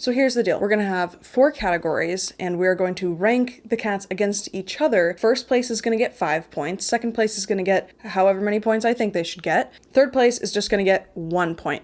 So here's the deal. We're going to have 4 categories and we're going to rank the cats against each other. First place is going to get 5 points. Second place is going to get however many points I think they should get. Third place is just going to get 1 point.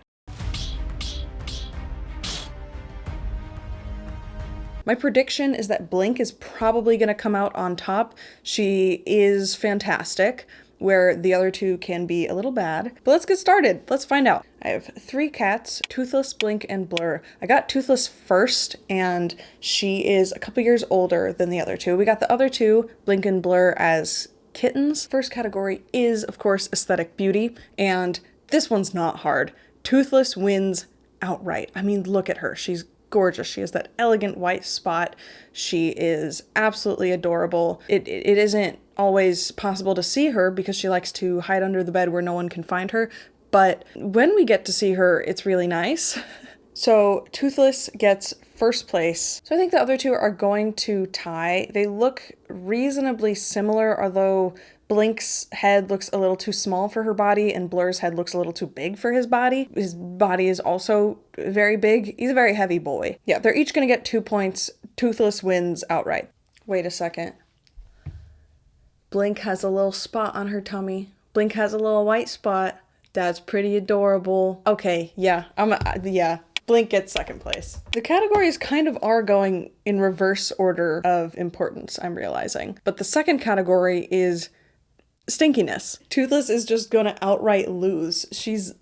My prediction is that Blink is probably going to come out on top. She is fantastic, where the other 2 can be a little bad. But let's get started. Let's find out. I have 3 cats, Toothless, Blink, and Blur. I got Toothless first, and she is a couple years older than the other 2. We got the other 2, Blink and Blur, as kittens. First category is, of course, aesthetic beauty, and this one's not hard. Toothless wins outright. I mean, look at her. She's gorgeous. She has that elegant white spot. She is absolutely adorable. It isn't always possible to see her because she likes to hide under the bed where no one can find her, but when we get to see her, it's really nice. So Toothless gets first place. So I think the other 2 are going to tie. They look reasonably similar, although Blink's head looks a little too small for her body and Blur's head looks a little too big for his body. His body is also very big. He's a very heavy boy. Yeah, they're each going to get 2 points. Toothless wins outright. Wait a second. Blink has a little spot on her tummy. Blink has a little white spot. That's pretty adorable. Okay, yeah, Blink gets second place. The categories kind of are going in reverse order of importance, I'm realizing. But the second category is Stinkiness. Toothless is just gonna outright lose. She's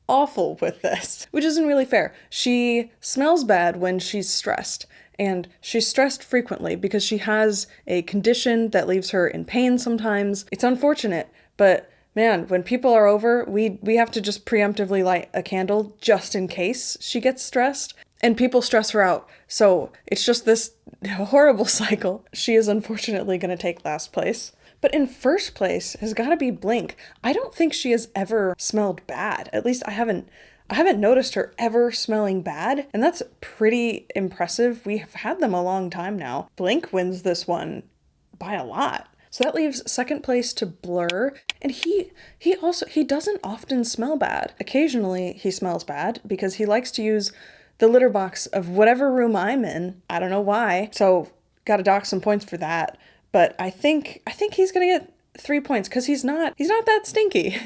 awful with this, which isn't really fair. She smells bad when she's stressed, and she's stressed frequently because she has a condition that leaves her in pain sometimes. It's unfortunate, but man, when people are over, we have to just preemptively light a candle just in case she gets stressed, and people stress her out. So it's just this horrible cycle. She is unfortunately going to take last place. But in first place has got to be Blink. I don't think she has ever smelled bad. At least I haven't noticed her ever smelling bad, and that's pretty impressive. We have had them a long time now. Blink wins this one by a lot. So that leaves second place to Blur, and he doesn't often smell bad. Occasionally he smells bad because he likes to use the litter box of whatever room I'm in. I don't know why. So gotta dock some points for that. But I think he's gonna get 3 points because he's not that stinky.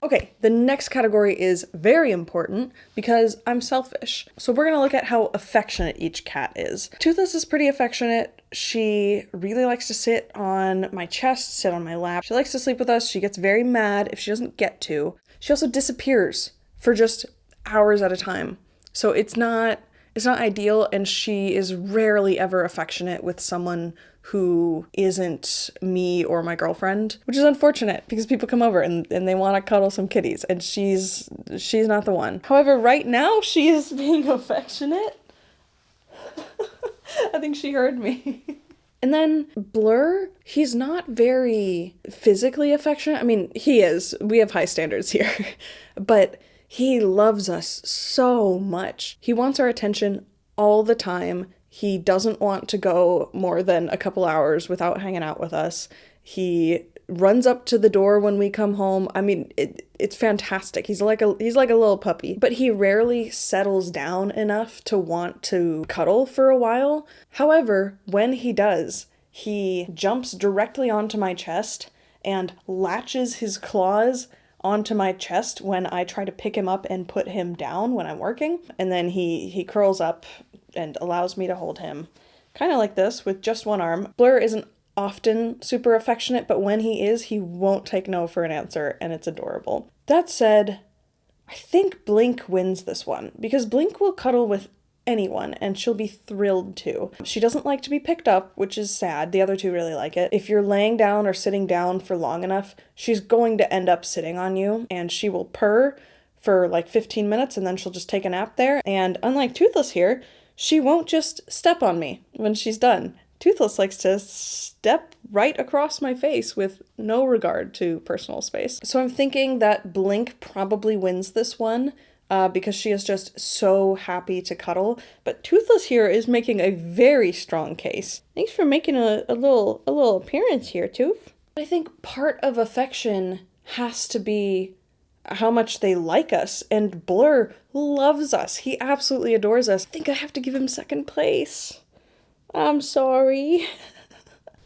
Okay, the next category is very important because I'm selfish. So we're gonna look at how affectionate each cat is. Toothless is pretty affectionate. She really likes to sit on my chest, sit on my lap. She likes to sleep with us. She gets very mad if she doesn't get to. She also disappears for just hours at a time. So it's not ideal, and she is rarely ever affectionate with someone who isn't me or my girlfriend, which is unfortunate because people come over and they want to cuddle some kitties, and she's not the one. However, right now she is being affectionate. I think she heard me. And then Blur, he's not very physically affectionate. I mean, he is. We have high standards here. But he loves us so much. He wants our attention all the time. He doesn't want to go more than a couple hours without hanging out with us. He runs up to the door when we come home. I mean, it's fantastic. He's like a little puppy, but he rarely settles down enough to want to cuddle for a while. However, when he does, he jumps directly onto my chest and latches his claws onto my chest when I try to pick him up and put him down when I'm working. And then he curls up and allows me to hold him kind of like this with just one arm. Blur isn't often super affectionate, but when he is, he won't take no for an answer, and it's adorable. That said, I think Blink wins this one because Blink will cuddle with anyone and she'll be thrilled to. She doesn't like to be picked up, which is sad. The other two really like it. If you're laying down or sitting down for long enough, she's going to end up sitting on you, and she will purr for like 15 minutes and then she'll just take a nap there. And unlike Toothless here, she won't just step on me when she's done. Toothless likes to step right across my face with no regard to personal space. So I'm thinking that Blink probably wins this one because she is just so happy to cuddle. But Toothless here is making a very strong case. Thanks for making a little appearance here, Tooth. I think part of affection has to be how much they like us, and Blur loves us. He absolutely adores us. I think I have to give him second place. I'm sorry.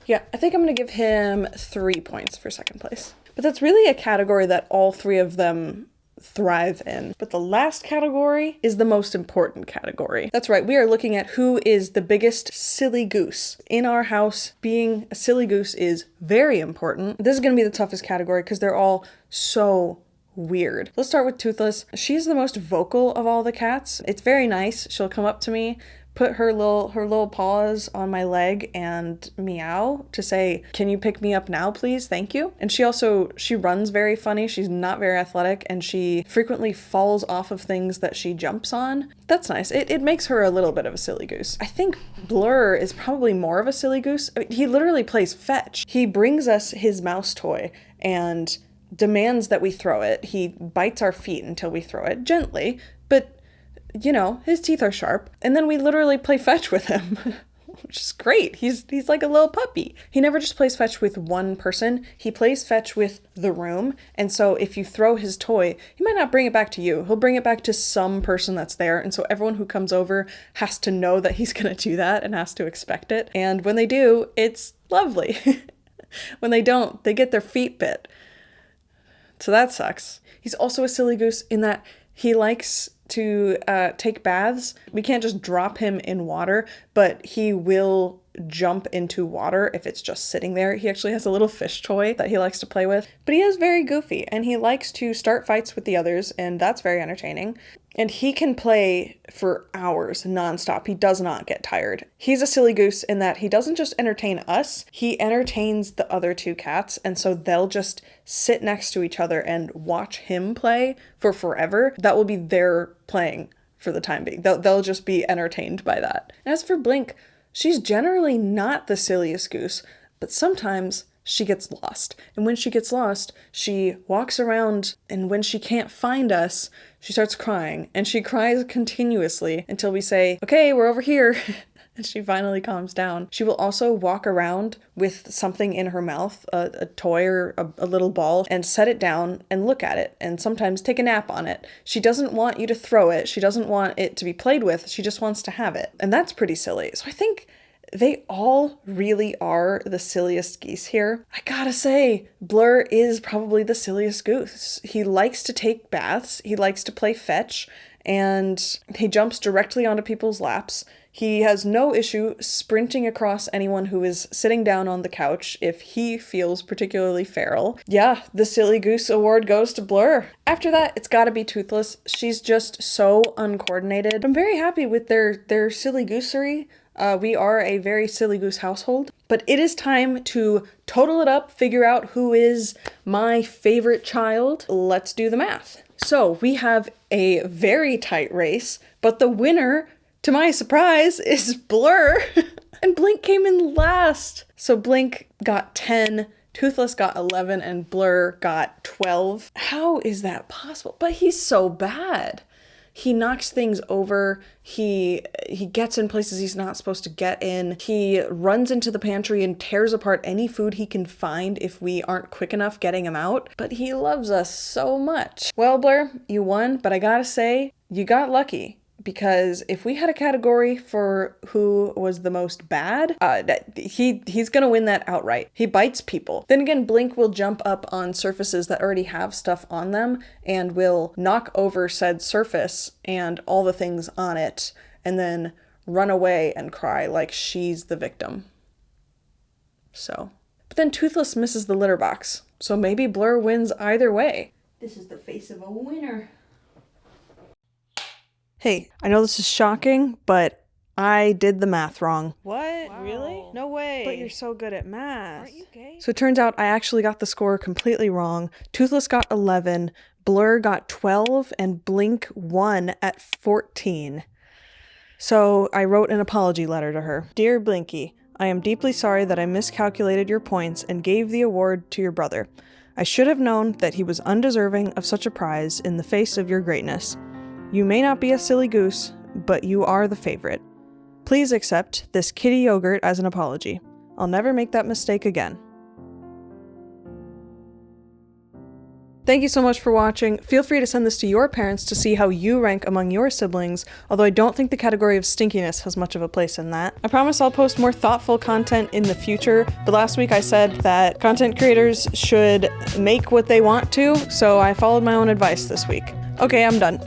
Yeah, I think I'm gonna give him 3 points for second place. But that's really a category that all 3 of them thrive in. But the last category is the most important category. That's right, we are looking at who is the biggest silly goose. In our house, being a silly goose is very important. This is gonna be the toughest category because they're all so weird. Let's start with Toothless. She's the most vocal of all the cats. It's very nice. She'll come up to me, put her little paws on my leg and meow to say, "Can you pick me up now, please? Thank you." And she runs very funny. She's not very athletic, and she frequently falls off of things that she jumps on. That's nice. It makes her a little bit of a silly goose. I think Blur is probably more of a silly goose. I mean, he literally plays fetch. He brings us his mouse toy and demands that we throw it. He bites our feet until we throw it gently, but you know, his teeth are sharp, and then we literally play fetch with him, which is great. He's like a little puppy. He never just plays fetch with one person. He plays fetch with the room, and so if you throw his toy, he might not bring it back to you. He'll bring it back to some person that's there, and so everyone who comes over has to know that he's gonna do that and has to expect it. And when they do, it's lovely. When they don't, they get their feet bit. So that sucks. He's also a silly goose in that he likes to take baths. We can't just drop him in water, but he will jump into water if it's just sitting there. He actually has a little fish toy that he likes to play with, but he is very goofy and he likes to start fights with the others, and that's very entertaining. And he can play for hours nonstop. He does not get tired. He's a silly goose in that he doesn't just entertain us, he entertains the other 2 cats, and so they'll just sit next to each other and watch him play for forever. That will be their playing for the time being. They'll just be entertained by that. And as for Blink, she's generally not the silliest goose, but sometimes she gets lost. And when she gets lost, she walks around, and when she can't find us, she starts crying. And she cries continuously until we say, "Okay, we're over here." And she finally calms down. She will also walk around with something in her mouth, a toy or a little ball, and set it down and look at it, and sometimes take a nap on it. She doesn't want you to throw it. She doesn't want it to be played with. She just wants to have it. And that's pretty silly. So I think they all really are the silliest geese here. I gotta say, Blur is probably the silliest goose. He likes to take baths, he likes to play fetch, and he jumps directly onto people's laps. He has no issue sprinting across anyone who is sitting down on the couch if he feels particularly feral. Yeah, the Silly Goose Award goes to Blur. After that, it's gotta be Toothless. She's just so uncoordinated. I'm very happy with their silly goosery. We are a very silly goose household, but it is time to total it up, figure out who is my favorite child. Let's do the math. So we have a very tight race, but the winner, to my surprise, is Blur. And Blink came in last. So Blink got 10, Toothless got 11, and Blur got 12. How is that possible? But he's so bad. He knocks things over, he gets in places he's not supposed to get in, he runs into the pantry and tears apart any food he can find if we aren't quick enough getting him out, but he loves us so much. Well, Blur, you won, but I gotta say, you got lucky. Because if we had a category for who was the most bad, he's gonna win that outright. He bites people. Then again, Blink will jump up on surfaces that already have stuff on them and will knock over said surface and all the things on it, and then run away and cry like she's the victim. So, but then Toothless misses the litter box, so maybe Blur wins either way. This is the face of a winner. Hey, I know this is shocking, but I did the math wrong. What? Wow. Really? No way. But you're so good at math. Aren't you gay? So it turns out I actually got the score completely wrong. Toothless got 11, Blur got 12, and Blink won at 14. So I wrote an apology letter to her. Dear Blinky, I am deeply sorry that I miscalculated your points and gave the award to your brother. I should have known that he was undeserving of such a prize in the face of your greatness. You may not be a silly goose, but you are the favorite. Please accept this kitty yogurt as an apology. I'll never make that mistake again. Thank you so much for watching. Feel free to send this to your parents to see how you rank among your siblings, although I don't think the category of stinkiness has much of a place in that. I promise I'll post more thoughtful content in the future, but last week I said that content creators should make what they want to, so I followed my own advice this week. Okay, I'm done.